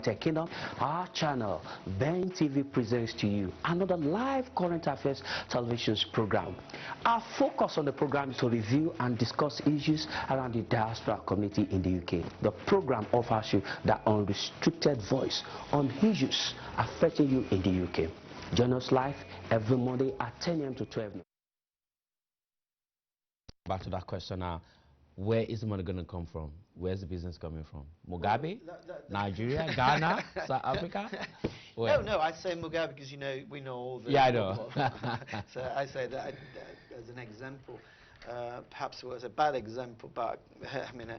Tech Kingdom, our channel, Ben TV presents to you another live current affairs television program. Our focus on the program is to review and discuss issues around the diaspora community in the UK. The program offers you that unrestricted voice on issues affecting you in the UK. Join us live every Monday at 10 a.m. to 12 noon. Back to that question now. Where is the money going to come from? Where's the business coming from? Mugabe? Nigeria? Ghana? South Africa? Where? No, I say Mugabe because, you know, we know all the... Yeah, I know. So I say that as an example. Perhaps it was a bad example, but I mean...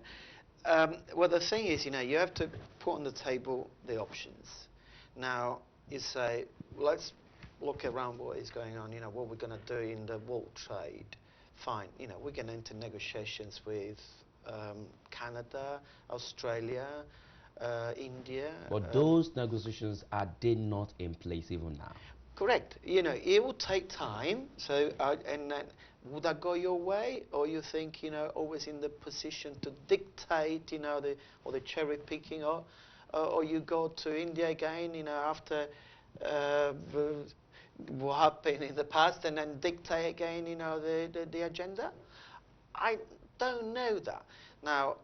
well, the thing is, you know, you have to put on the table the options. Now, you say, let's look around what is going on, you know, what we're going to do in the world trade. Fine, you know, we're going to enter negotiations with Canada, Australia, India. But those negotiations, are they not in place even now? Correct. You know, it will take time. So, and then, would that go your way, or you think, you know, always in the position to dictate, you know, the cherry picking, or you go to India again, you know, after what happened in the past, and then dictate again, you know, the agenda? I don't know that. Now,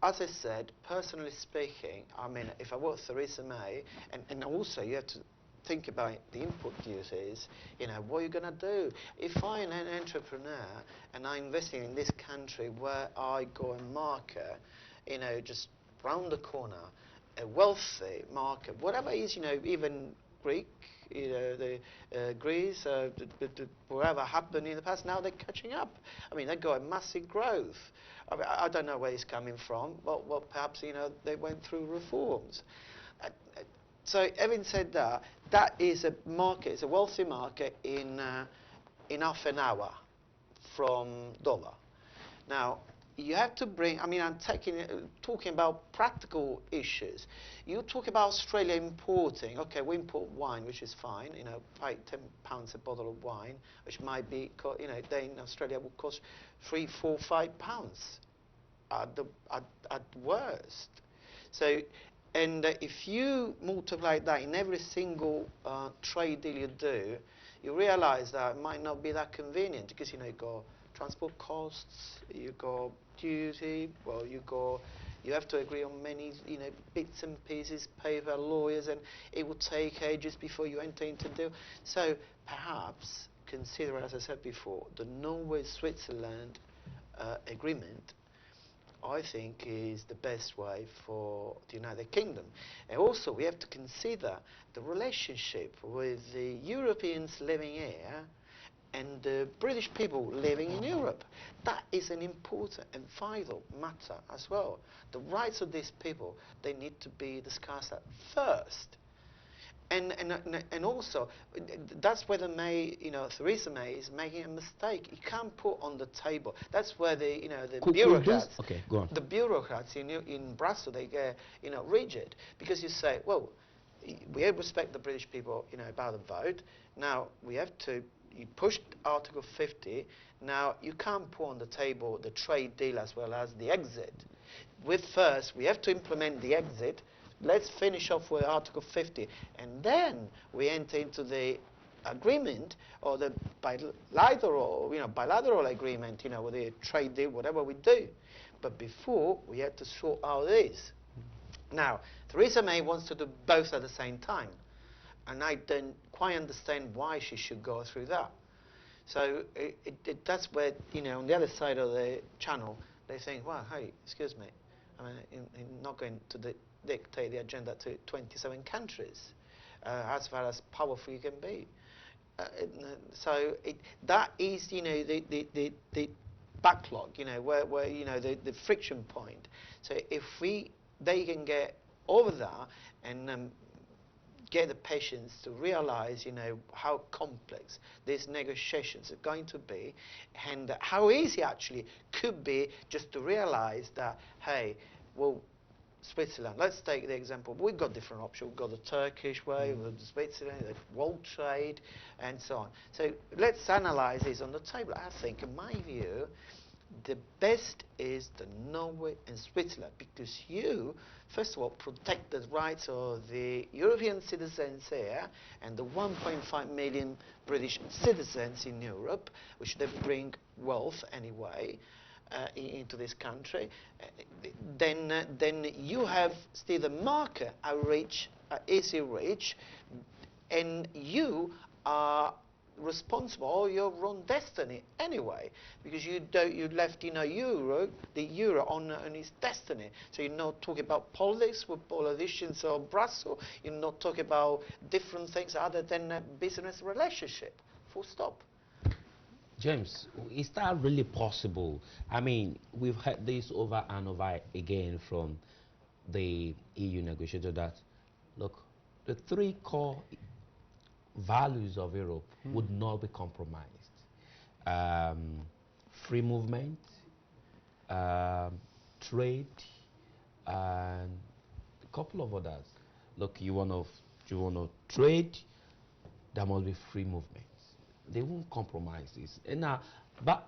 as I said, personally speaking, I mean, if I were Theresa May, and also you have to think about the input duties, you know, what are you going to do? If I'm an entrepreneur and I'm investing in this country where I go and market, you know, just round the corner, a wealthy market, whatever it is, you know, even Greek, you know, the Greece, whatever happened in the past, now they're catching up. I mean, they got a massive growth. I mean, I don't know where it's coming from. Well, perhaps, you know, they went through reforms. So, having said that, that is a market, it's a wealthy market in half an hour from Dover. Now, you have to bring, I mean, I'm talking about practical issues. You talk about Australia importing, okay, we import wine, which is fine, you know, £10 a bottle of wine, which might be, you know, they in Australia will cost £3, £4, £5 at worst. So, and if you multiply that in every single trade deal you do, you realize that it might not be that convenient because, you know, you got transport costs, you got duty, well, you have to agree on many, you know, bits and pieces, pay for lawyers, and it will take ages before you enter into deal. So perhaps consider, as I said before, the Norway-Switzerland agreement, I think, is the best way for the United Kingdom. And also we have to consider the relationship with the Europeans living here and the British people living in Europe. That is an important and vital matter as well. The rights of these people, they need to be discussed at first. And also, that's where you know, Theresa May is making a mistake. You can't put on the table. That's where the, you know, the bureaucrats, okay, go on. The bureaucrats in Brussels, they get, you know, rigid because you say, well, we respect the British people, you know, about the vote. Now we have to. You pushed Article 50. Now you can't put on the table the trade deal as well as the exit. First, we have to implement the exit. Let's finish off with Article 50, and then we enter into the agreement or the bilateral agreement, you know, with the trade deal, whatever we do. But before, we have to sort out this. Now, Theresa May wants to do both at the same time, and I don't quite understand why she should go through that. So that's where, you know, on the other side of the channel, they think, well, hey, excuse me, I mean, I'm not going to dictate the agenda to 27 countries, as far as powerful you can be. So that is, you know, the backlog, you know, where you know, the friction point. So if they can get over that and get the patients to realize, you know, how complex these negotiations are going to be, and how easy actually could be just to realize that, hey, well, Switzerland, let's take the example. We've got different options. We've got the Turkish way, we've got the Switzerland, the world trade, and so on. So let's analyze this on the table. I think, in my view, the best is the Norway and Switzerland, because you first of all, protect the rights of the European citizens here and the 1.5 million British citizens in Europe, which they bring wealth anyway into this country. Then you have still the market outreach, easy reach, and you are responsible for your own destiny anyway, because you left the euro on its destiny. So you're not talking about politics with politicians or Brussels. You're not talking about different things other than a business relationship. Full stop. James, is that really possible? I mean, we've heard this over and over again from the EU negotiator that, look, the three core values of Europe would not be compromised. Free movement, trade, and a couple of others. Look, you want to trade, there must be free movement. They won't compromise this. And now, but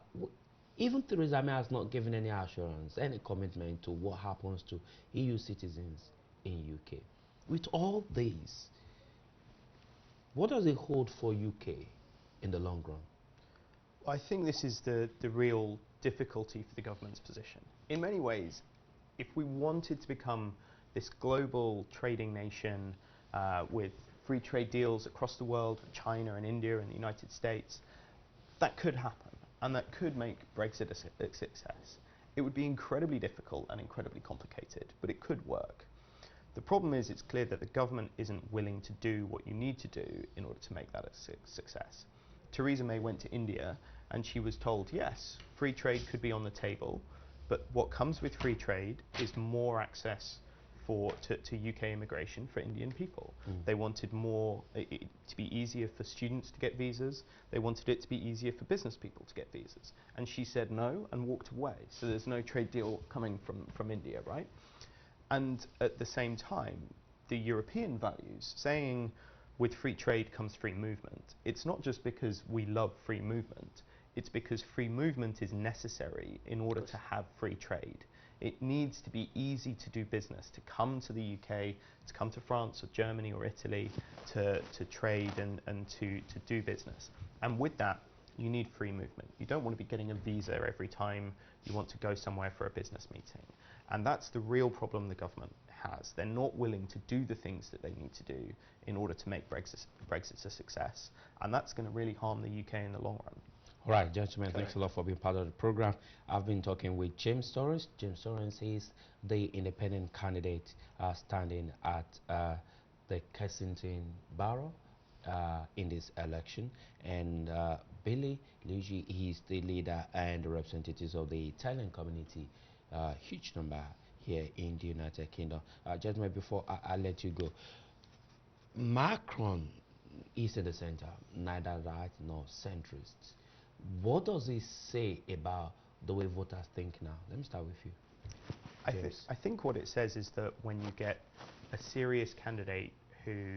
even Theresa May has not given any assurance, any commitment to what happens to EU citizens in UK. With all these, what does it hold for UK in the long run? I think this is the real difficulty for the government's position. In many ways, if we wanted to become this global trading nation with free trade deals across the world with China and India and the United States, that could happen, and that could make Brexit a success. It would be incredibly difficult and incredibly complicated, but it could work. The problem is it's clear that the government isn't willing to do what you need to do in order to make that a success. Theresa May went to India and she was told, yes, free trade could be on the table, but what comes with free trade is more access to UK immigration for Indian people. They wanted it to be easier for students to get visas. They wanted it to be easier for business people to get visas. And she said no and walked away. So there's no trade deal coming from India, right? And at the same time, the European values, saying with free trade comes free movement, it's not just because we love free movement, it's because free movement is necessary in order to have free trade. It needs to be easy to do business, to come to the UK, to come to France or Germany or Italy to trade and to do business. And with that, you need free movement. You don't want to be getting a visa every time you want to go somewhere for a business meeting. And that's the real problem the government has. They're not willing to do the things that they need to do in order to make Brexit a success. And that's going to really harm the UK in the long run. All right, gentlemen, thanks a lot for being part of the program. I've been talking with James Torrens. James Torrens is the independent candidate standing at the Kensington Borough in this election. And Billy Luigi, he's the leader and the representatives of the Italian community, huge number here in the United Kingdom. Gentlemen, before I let you go, Macron is in the center, neither right nor centrist. What does he say about the way voters think now? Let me start with you. I think what it says is that when you get a serious candidate who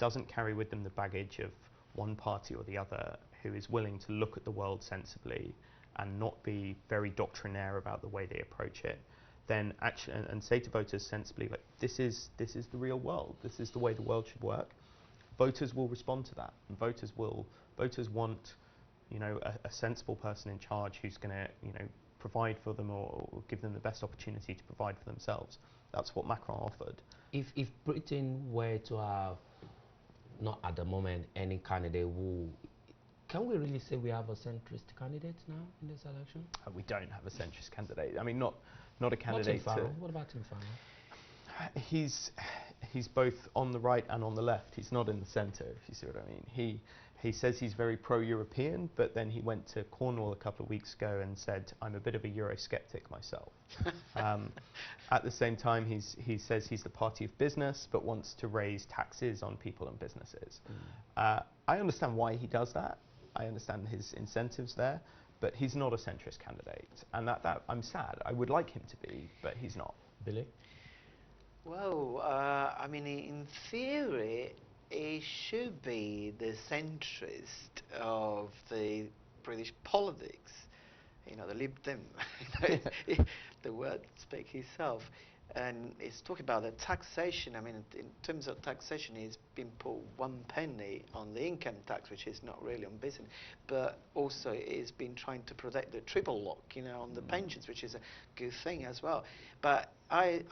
doesn't carry with them the baggage of one party or the other, who is willing to look at the world sensibly and not be very doctrinaire about the way they approach it, then actually and say to voters sensibly, like, this is the real world, this is the way the world should work, voters will respond to that. And voters want, you know, a sensible person in charge who's going to, you know, provide for them or give them the best opportunity to provide for themselves. That's what Macron offered. If Britain were to have, not at the moment, any candidate who, can we really say we have a centrist candidate now in this election? We don't have a centrist candidate. I mean, not a candidate. What about Tim Farron? He's both on the right and on the left. He's not in the centre, if you see what I mean. He says he's very pro-European, but then he went to Cornwall a couple of weeks ago and said, I'm a bit of a Eurosceptic myself. At the same time, he says he's the party of business, but wants to raise taxes on people and businesses. I understand why he does that. I understand his incentives there, but he's not a centrist candidate. And that I'm sad. I would like him to be, but he's not. Billy? Well, I mean, in theory, he should be the centrist of the British politics. You know, the Lib Dem. The word speaks itself. And it's talking about the taxation. I mean, in terms of taxation, he's been put 1 penny on the income tax, which is not really on business, but also he's been trying to protect the triple lock, you know, on the pensions, which is a good thing as well. But I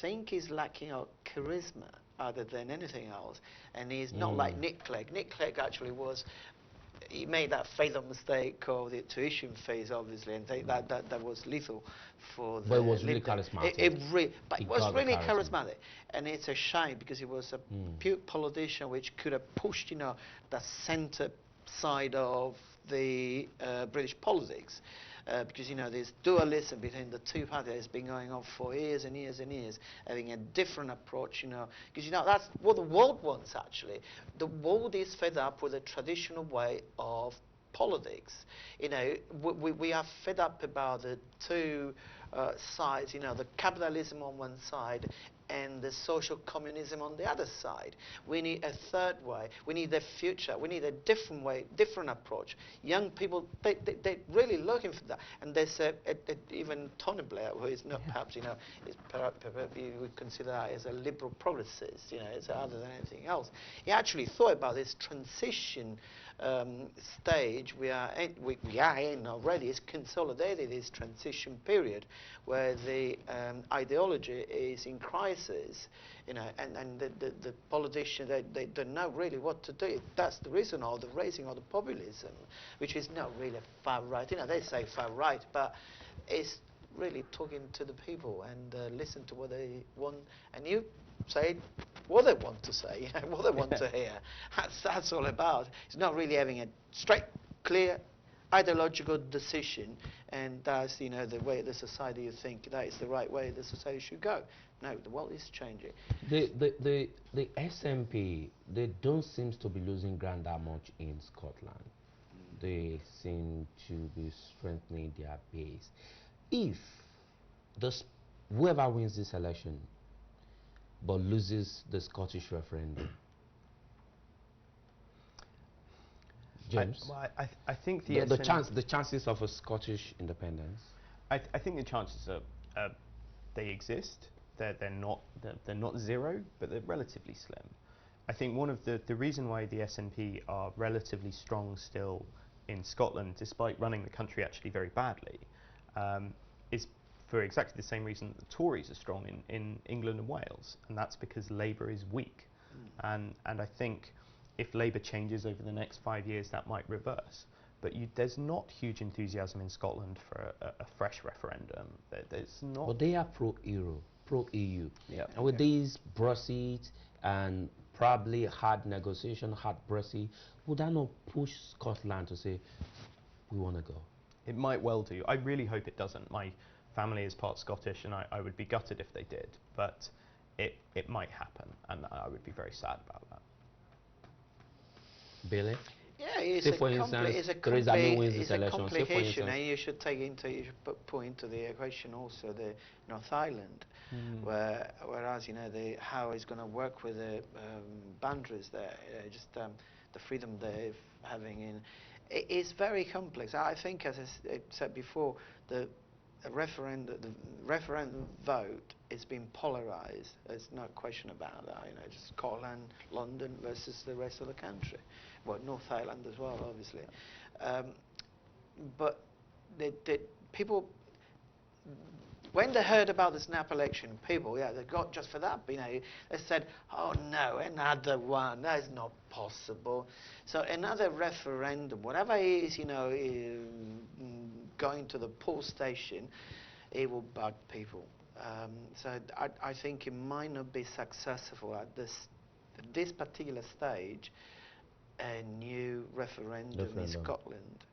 think he's lacking of charisma other than anything else, and he's not like Nick Clegg. Nick Clegg actually was. He made that fatal mistake of the tuition fees, obviously, and that was lethal for the. But it was really charismatic. But it was really charismatic, and it's a shame because he was a pure politician which could have pushed, you know, the centre side of the British politics. Because, you know, there's dualism between the two parties has been going on for years and years and years, having a different approach, you know, because, you know, that's what the world wants, actually. The world is fed up with a traditional way of politics. You know, we are fed up about the two sides, you know, the capitalism on one side and the social communism on the other side. We need a third way. We need a future. We need a different way, different approach. Young people, they're really looking for that. And there's even Tony Blair, who is not perhaps, you know, perhaps you would consider that as a liberal progressist, you know, as other than anything else. He actually thought about this transition stage we are in already. It's consolidated this transition period where the ideology is in crisis, you know, and the politicians, they don't know really what to do. That's the reason of the raising of the populism, which is not really far right. You know, they say far right, but it's really talking to the people and listen to what they want, and you say what they want to say, what they want to hear. That's all about. It's not really having a straight, clear, ideological decision, and that's, you know, the way the society you think that is the right way the society should go. No, the world is changing. The SNP, they don't seem to be losing ground that much in Scotland. They seem to be strengthening their base. If whoever wins this election but loses the Scottish referendum, James, I think the chances of a Scottish independence. I think the chances are they exist. They're not zero, but they're relatively slim. I think one of the reason why the SNP are relatively strong still in Scotland, despite running the country actually very badly, is for exactly the same reason that the Tories are strong in England and Wales, and that's because Labour is weak. And I think if Labour changes over the next 5 years, that might reverse. But there's not huge enthusiasm in Scotland for a fresh referendum. There's not. But they are pro-EU. Yeah. And with these Brexit and probably hard negotiation, hard Brexit, would that not push Scotland to say, we want to go? It might well do. I really hope it doesn't. My family is part Scottish, and I would be gutted if they did. But it might happen, and I would be very sad about that. Billy? Yeah, it's say a for instance, it's a complication, and you should put into the equation also the North Island, whereas, you know, how it's going to work with the boundaries there, just the freedom they're having in. It's very complex. I think, as I said before, the referendum vote is being polarised. There's no question about that. You know, just Scotland, London versus the rest of the country. Well, North Ireland as well, obviously. But the people, when they heard about the snap election, people, they got just for that, you know, they said, oh no, another one, that is not possible. So another referendum, whatever it is, you know, going to the poll station, it will bug people. So I think it might not be successful at this particular stage, a new referendum in Scotland.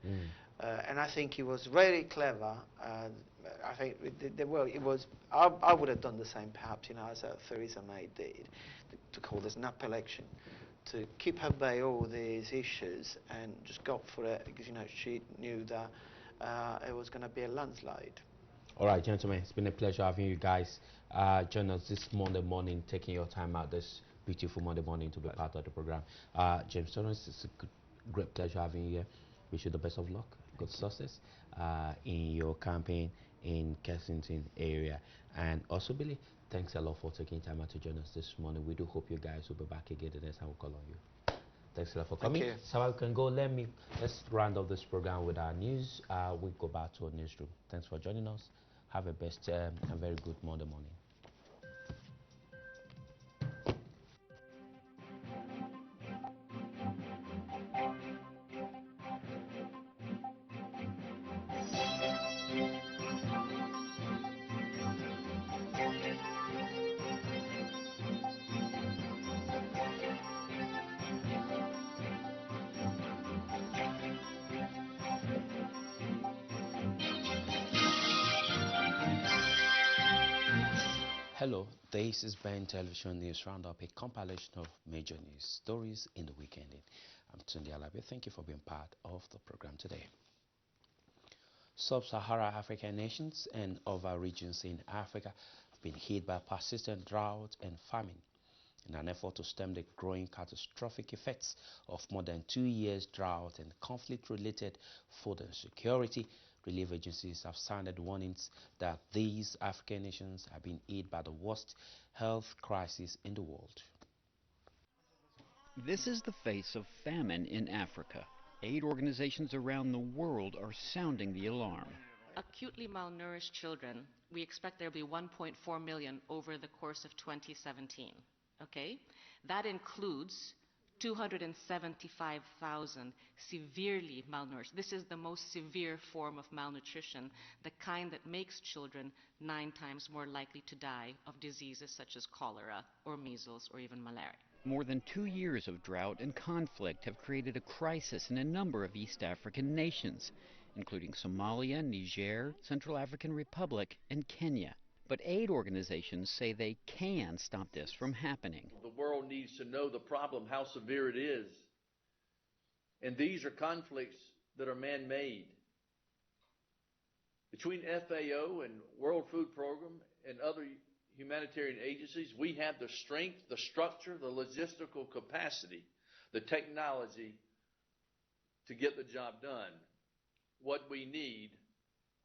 And I think he was very clever. I think it was. I would have done the same, perhaps, you know, as Theresa May did, to call this snap election, to keep at bay all these issues and just go for it, because, you know, she knew that it was going to be a landslide. All right, gentlemen, it's been a pleasure having you guys join us this Monday morning, taking your time out this beautiful Monday morning to be part of the program. James Torrance, it's a great pleasure having you here. Wish you the best of luck, good success in your campaign in Kensington area. And also, Billy, thanks a lot for taking time out to join us this morning. We do hope you guys will be back again the next time we call on you. Thanks a lot for coming. So we can go. Let's round off this program with our news. We go back to our newsroom. Thanks for joining us. Have a best and very good Monday morning. Hello, this is Ben Television News Roundup, a compilation of major news stories in the weekend. I'm Tunde Alabi. Thank you for being part of the program today. Sub-Saharan African nations and other regions in Africa have been hit by persistent drought and famine. In an effort to stem the growing catastrophic effects of more than 2 years drought and conflict-related food insecurity, relief agencies have sounded warnings that these African nations have been hit by the worst health crisis in the world. This is the face of famine in Africa. Aid organizations around the world are sounding the alarm. Acutely malnourished children, we expect there will be 1.4 million over the course of 2017. Okay? That includes 275,000 severely malnourished. This is the most severe form of malnutrition, the kind that makes children 9 times more likely to die of diseases such as cholera or measles or even malaria. More than 2 years of drought and conflict have created a crisis in a number of East African nations, including Somalia, Niger, Central African Republic, and Kenya. But aid organizations say they can stop this from happening. The world needs to know the problem, how severe it is. And these are conflicts that are man-made. Between FAO and World Food Program and other humanitarian agencies, we have the strength, the structure, the logistical capacity, the technology to get the job done. What we need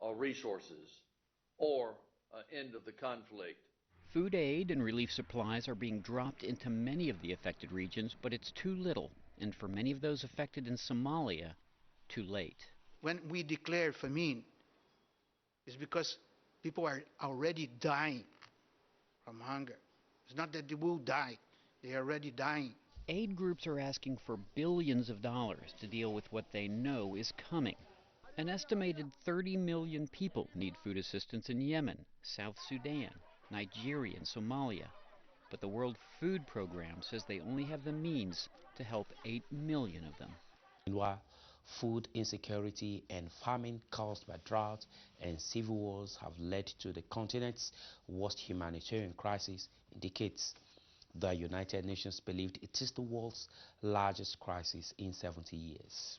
are resources or end of the conflict. Food aid and relief supplies are being dropped into many of the affected regions, but it's too little, and for many of those affected in Somalia, too late. When we declare famine, it's because people are already dying from hunger. It's not that they will die, they are already dying. Aid groups are asking for billions of dollars to deal with what they know is coming. An estimated 30 million people need food assistance in Yemen, South Sudan, Nigeria, and Somalia. But the World Food Program says they only have the means to help 8 million of them. Meanwhile, food insecurity and famine caused by drought and civil wars have led to the continent's worst humanitarian crisis in decades. The United Nations believed it is the world's largest crisis in 70 years.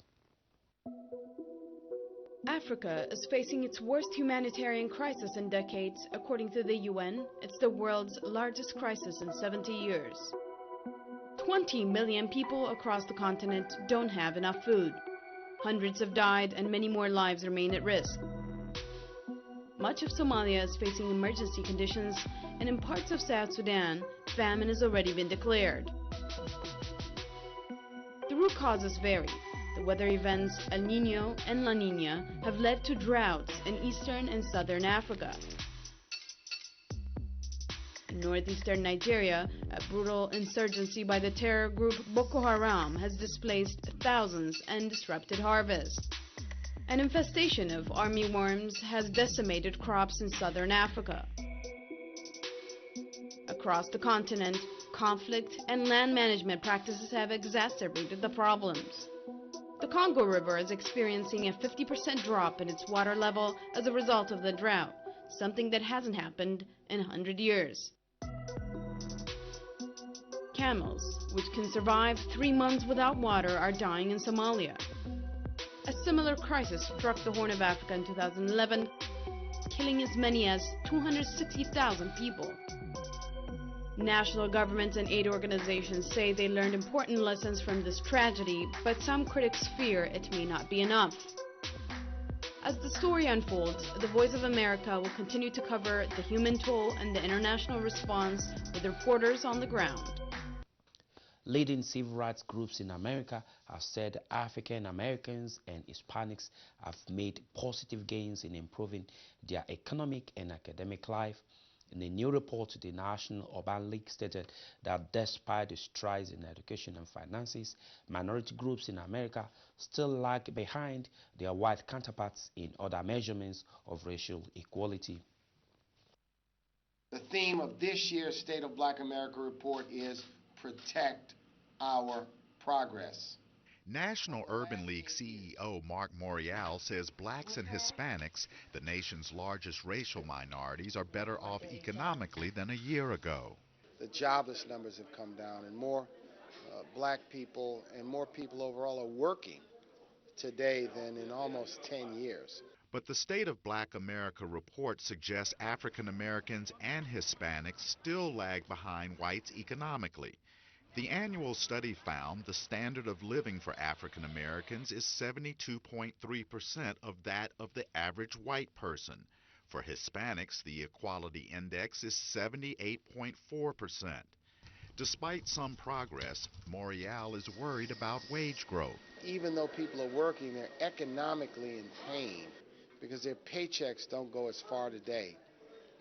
Africa is facing its worst humanitarian crisis in decades. According to the UN, it's the world's largest crisis in 70 years. 20 million people across the continent don't have enough food. Hundreds have died and many more lives remain at risk. Much of Somalia is facing emergency conditions, and in parts of South Sudan, famine has already been declared. The root causes vary. The weather events El Niño and La Niña have led to droughts in eastern and southern Africa. In northeastern Nigeria, a brutal insurgency by the terror group Boko Haram has displaced thousands and disrupted harvests. An infestation of armyworms has decimated crops in southern Africa. Across the continent, conflict and land management practices have exacerbated the problems. The Congo River is experiencing a 50% drop in its water level as a result of the drought, something that hasn't happened in 100 years. Camels, which can survive 3 months without water, are dying in Somalia. A similar crisis struck the Horn of Africa in 2011, killing as many as 260,000 people. National governments and aid organizations say they learned important lessons from this tragedy, but some critics fear it may not be enough. As the story unfolds, the Voice of America will continue to cover the human toll and the international response with reporters on the ground. Leading civil rights groups in America have said African Americans and Hispanics have made positive gains in improving their economic and academic life. In a new report, the National Urban League stated that despite the strides in education and finances, minority groups in America still lag behind their white counterparts in other measurements of racial equality. The theme of this year's State of Black America report is Protect Our Progress. National Urban League CEO Mark Morial says blacks and Hispanics, the nation's largest racial minorities, are better off economically than a year ago. The jobless numbers have come down, and more black people and more people overall are working today than in almost 10 years. But the State of Black America report suggests African Americans and Hispanics still lag behind whites economically. The annual study found the standard of living for African Americans is 72.3% of that of the average white person. For Hispanics, the equality index is 78.4%. Despite some progress, Morial is worried about wage growth. Even though people are working, they're economically in pain because their paychecks don't go as far today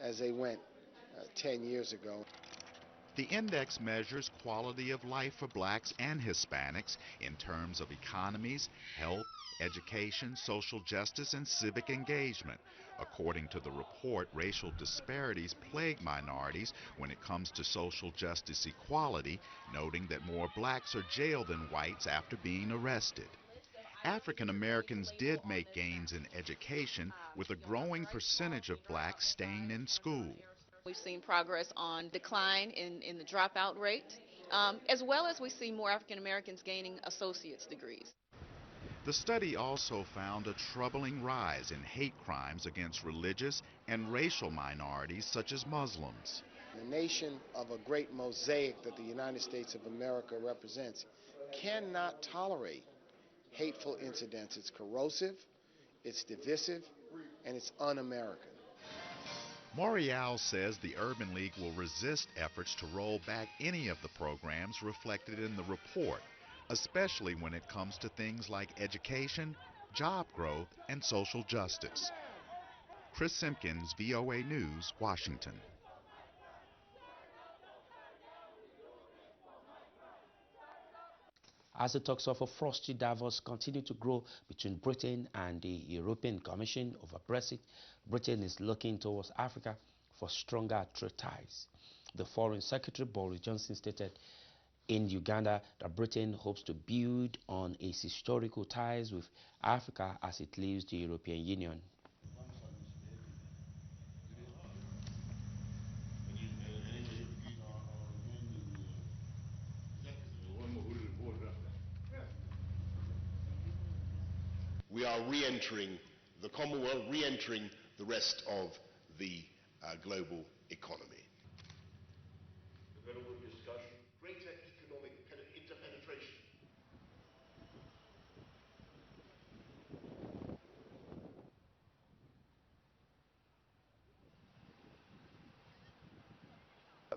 as they went 10 years ago. The index measures quality of life for blacks and Hispanics in terms of economies, health, education, social justice, and civic engagement. According to the report, racial disparities plague minorities when it comes to social justice equality, noting that more blacks are jailed than whites after being arrested. African Americans did make gains in education, with a growing percentage of blacks staying in school. We've seen progress on decline in the dropout rate, as well as we see more African Americans gaining associate's degrees. The study also found a troubling rise in hate crimes against religious and racial minorities such as Muslims. The nation of a great mosaic that the United States of America represents cannot tolerate hateful incidents. It's corrosive, it's divisive, and it's un-American. Morial says the Urban League will resist efforts to roll back any of the programs reflected in the report, especially when it comes to things like education, job growth, and social justice. Chris Simpkins, VOA News, Washington. As the talks of a frosty divorce continue to grow between Britain and the European Commission over Brexit, Britain is looking towards Africa for stronger trade ties. The Foreign Secretary Boris Johnson stated in Uganda that Britain hopes to build on its historical ties with Africa as it leaves the European Union. We are re-entering the Commonwealth, re-entering the rest of the global economy. Development discussion, greater economic interpenetration.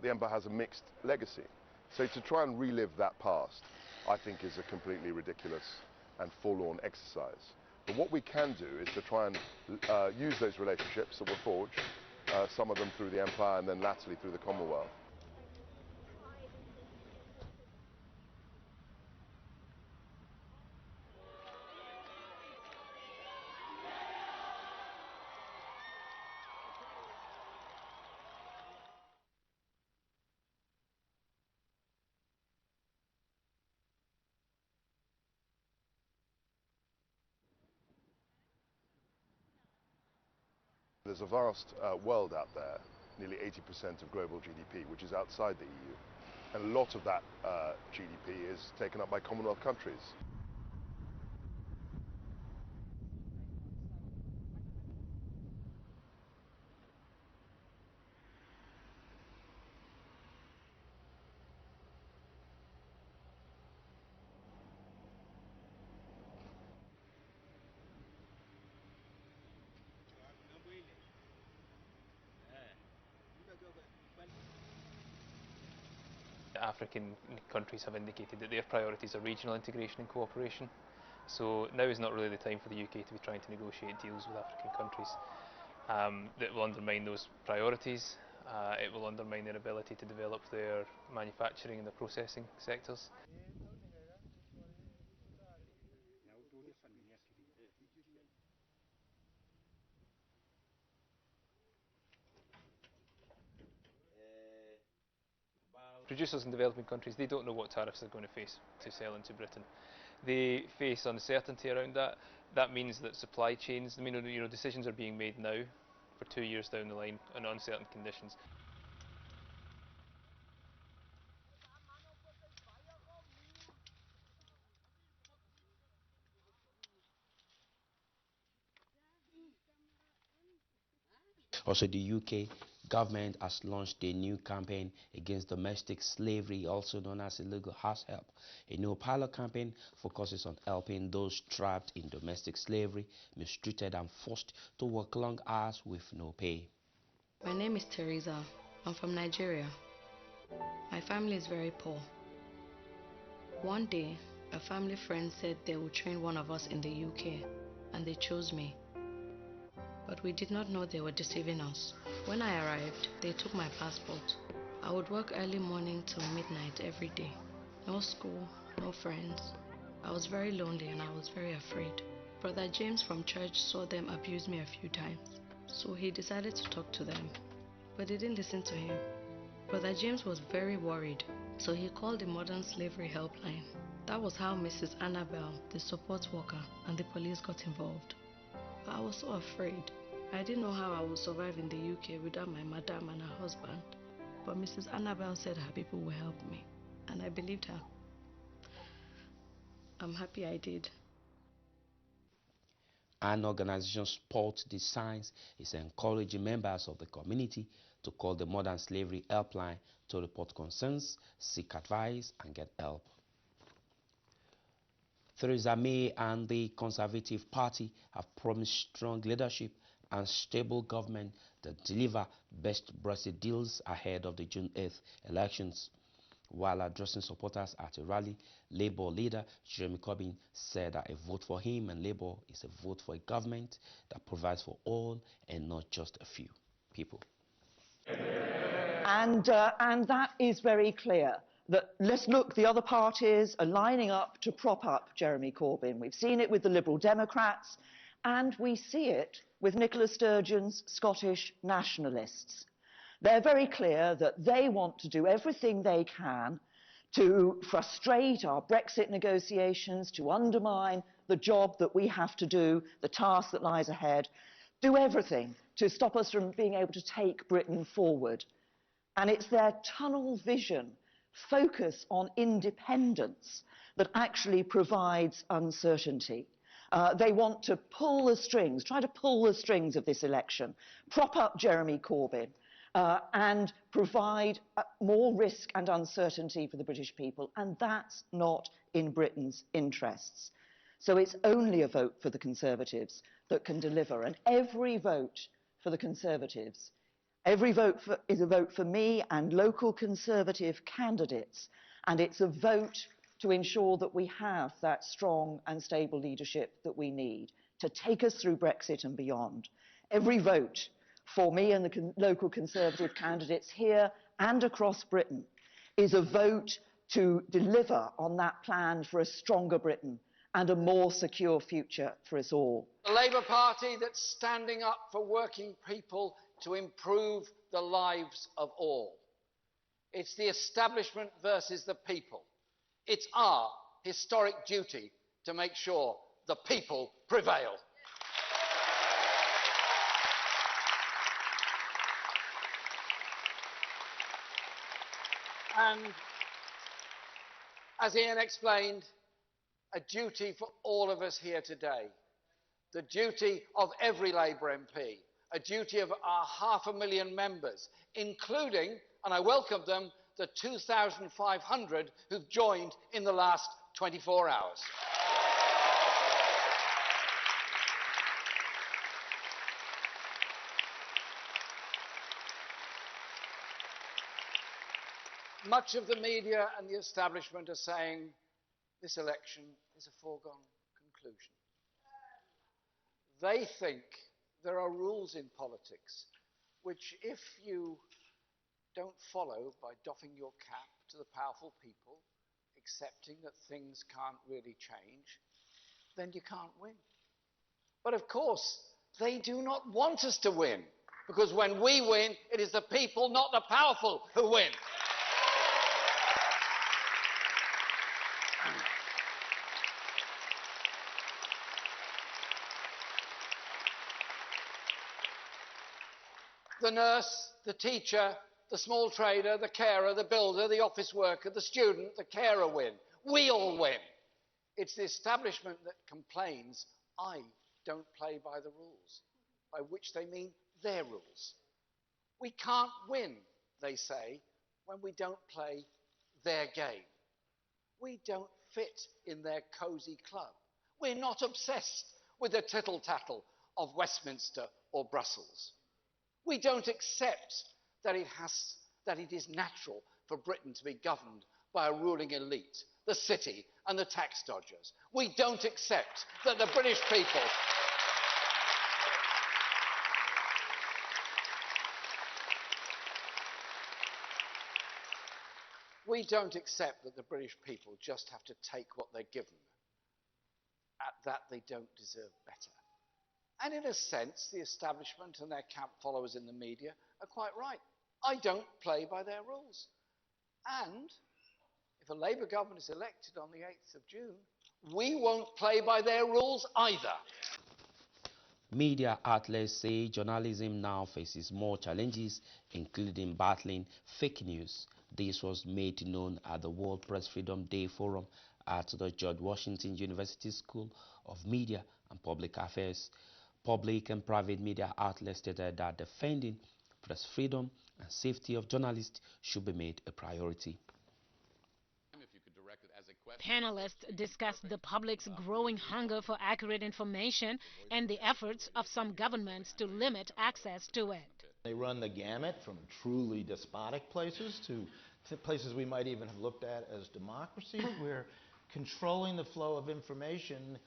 The empire has a mixed legacy, so to try and relive that past, I think, is a completely ridiculous and forlorn exercise. But what we can do is to try and use those relationships that were forged, some of them through the empire and then latterly through the Commonwealth. There's a vast world out there, nearly 80% of global GDP, which is outside the EU. And a lot of that GDP is taken up by Commonwealth countries. African countries have indicated that their priorities are regional integration and cooperation. So now is not really the time for the UK to be trying to negotiate deals with African countries that will undermine those priorities. It will undermine their ability to develop their manufacturing and their processing sectors. Producers in developing countries, they don't know what tariffs they're going to face to sell into Britain. They face uncertainty around that. That means that supply chains, I mean, you know, decisions are being made now for 2 years down the line on uncertain conditions. Also, the UK government has launched a new campaign against domestic slavery, also known as illegal house help. A new pilot campaign focuses on helping those trapped in domestic slavery, mistreated and forced to work long hours with no pay. My name is Teresa. I'm from Nigeria. My family is very poor. One day, a family friend said they would train one of us in the UK, and they chose me. But we did not know they were deceiving us. When I arrived, they took my passport. I would work early morning till midnight every day. No school, no friends. I was very lonely and I was very afraid. Brother James from church saw them abuse me a few times, so he decided to talk to them. But they didn't listen to him. Brother James was very worried, so he called the Modern Slavery Helpline. That was how Mrs. Annabelle, the support worker, and the police got involved. I was so afraid. I didn't know how I would survive in the UK without my madam and her husband. But Mrs. Annabelle said her people will help me, and I believed her. I'm happy I did. An organization, Sport the Signs, is encouraging members of the community to call the Modern Slavery Helpline to report concerns, seek advice, and get help. Theresa May and the Conservative Party have promised strong leadership and stable government that deliver best Brexit deals ahead of the June 8th elections. While addressing supporters at a rally, Labour leader Jeremy Corbyn said that a vote for him and Labour is a vote for a government that provides for all and not just a few people. And that is very clear. That let's look, the other parties are lining up to prop up Jeremy Corbyn. We've seen it with the Liberal Democrats, and we see it with Nicola Sturgeon's Scottish nationalists. They're very clear that they want to do everything they can to frustrate our Brexit negotiations, to undermine the job that we have to do, the task that lies ahead, do everything to stop us from being able to take Britain forward. And it's their tunnel vision, focus on independence, that actually provides uncertainty. They want to pull the strings, try to pull the strings of this election, prop up Jeremy Corbyn, and provide more risk and uncertainty for the British people, and that's not in Britain's interests. So it's only a vote for the Conservatives that can deliver, and every vote for the Conservatives, every vote is a vote for me and local Conservative candidates, and it's a vote to ensure that we have that strong and stable leadership that we need to take us through Brexit and beyond. Every vote for me and the local Conservative candidates here and across Britain is a vote to deliver on that plan for a stronger Britain and a more secure future for us all. The Labour Party that's standing up for working people to improve the lives of all. It's the establishment versus the people. It's our historic duty to make sure the people prevail. And as Ian explained, a duty for all of us here today, the duty of every Labour MP, a duty of our 500,000 members, including, and I welcome them, the 2,500 who've joined in the last 24 hours. much of the media and the establishment are saying this election is a foregone conclusion. They think there are rules in politics which, if you don't follow by doffing your cap to the powerful people, accepting that things can't really change, then you can't win. But of course, they do not want us to win, because when we win, it is the people, not the powerful, who win. The nurse, the teacher, the small trader, the carer, the builder, the office worker, the student, the carer win. We all win. It's the establishment that complains, I don't play by the rules, by which they mean their rules. We can't win, they say, when we don't play their game. We don't fit in their cosy club. We're not obsessed with the tittle-tattle of Westminster or Brussels. We don't accept that it is natural for Britain to be governed by a ruling elite, the city and the tax dodgers. We don't accept that the British people just have to take what they're given. At that, they don't deserve better. And in a sense, the establishment and their camp followers in the media are quite right. I don't play by their rules. And if a Labour government is elected on the 8th of June, we won't play by their rules either. Media outlets say journalism now faces more challenges, including battling fake news. This was made known at the World Press Freedom Day Forum at the George Washington University School of Media and Public Affairs. Public and private media outlets stated that defending press freedom and safety of journalists should be made a priority. Panelists discussed the public's growing hunger for accurate information and the efforts of some governments to limit access to it. They run the gamut from truly despotic places to places we might even have looked at as democracies, where controlling the flow of information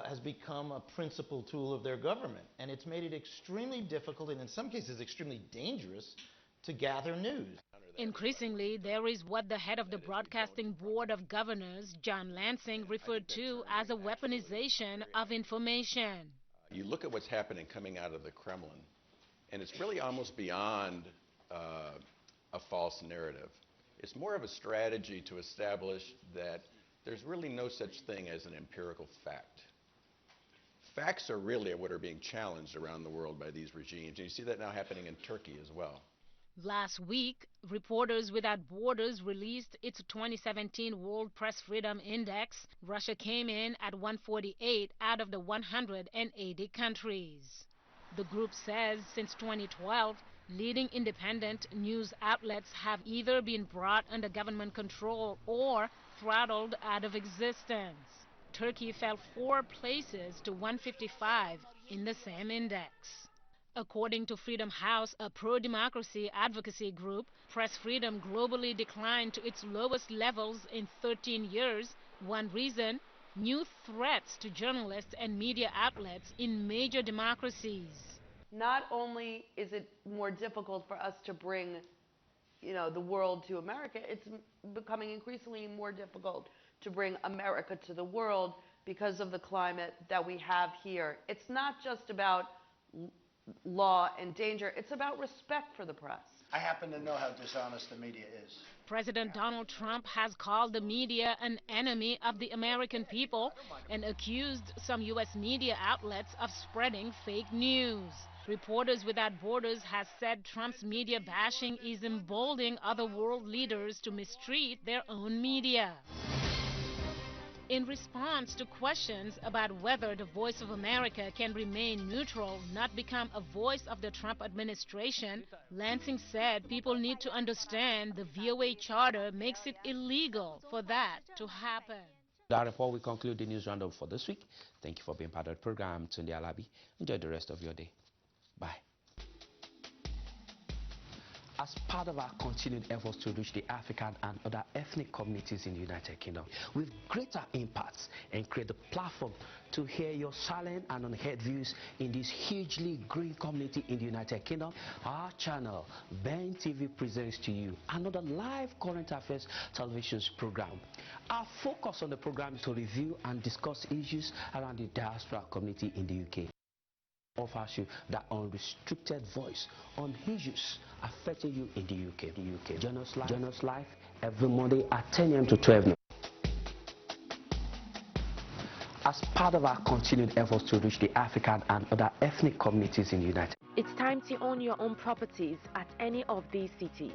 has become a principal tool of their government. And it's made it extremely difficult and in some cases extremely dangerous to gather news. Increasingly, there is what the head of the Broadcasting Board of Governors, John Lansing, referred to as a weaponization of information. You look at what's happening coming out of the Kremlin, and it's really almost beyond a false narrative. It's more of a strategy to establish that there's really no such thing as an empirical fact. Facts are really what are being challenged around the world by these regimes, and you see that now happening in Turkey as well. Last week, Reporters Without Borders released its 2017 World Press Freedom Index. Russia came in at 148 out of the 180 countries. The group says since 2012, leading independent news outlets have either been brought under government control or throttled out of existence. Turkey fell 4 places to 155 in the same index. According to Freedom House, a pro-democracy advocacy group, press freedom globally declined to its lowest levels in 13 years. One reason, new threats to journalists and media outlets in major democracies. Not only is it more difficult for us to bring, the world to America, it's becoming increasingly more difficult to bring America to the world because of the climate that we have here. It's not just about law and danger, it's about respect for the press. I happen to know how dishonest the media is. President Donald Trump has called the media an enemy of the American people and accused some U.S. media outlets of spreading fake news. Reporters Without Borders has said Trump's media bashing is emboldening other world leaders to mistreat their own media. In response to questions about whether the Voice of America can remain neutral, not become a voice of the Trump administration, Lansing said people need to understand the VOA charter makes it illegal for that to happen. Before we conclude the news roundup for this week, thank you for being part of the program. Tunde Alabi. Enjoy the rest of your day. Bye. As part of our continued efforts to reach the African and other ethnic communities in the United Kingdom with greater impacts and create a platform to hear your silent and unheard views in this hugely growing community in the United Kingdom, our channel, Ben TV, presents to you another live current affairs television program. Our focus on the program is to review and discuss issues around the diaspora community in the UK. Offers you that unrestricted voice on issues affecting you in the UK. Join us live every Monday at 10 a.m. to 12 noon. As part of our continued efforts to reach the African and other ethnic communities in the United States. It's time to own your own properties at any of these cities.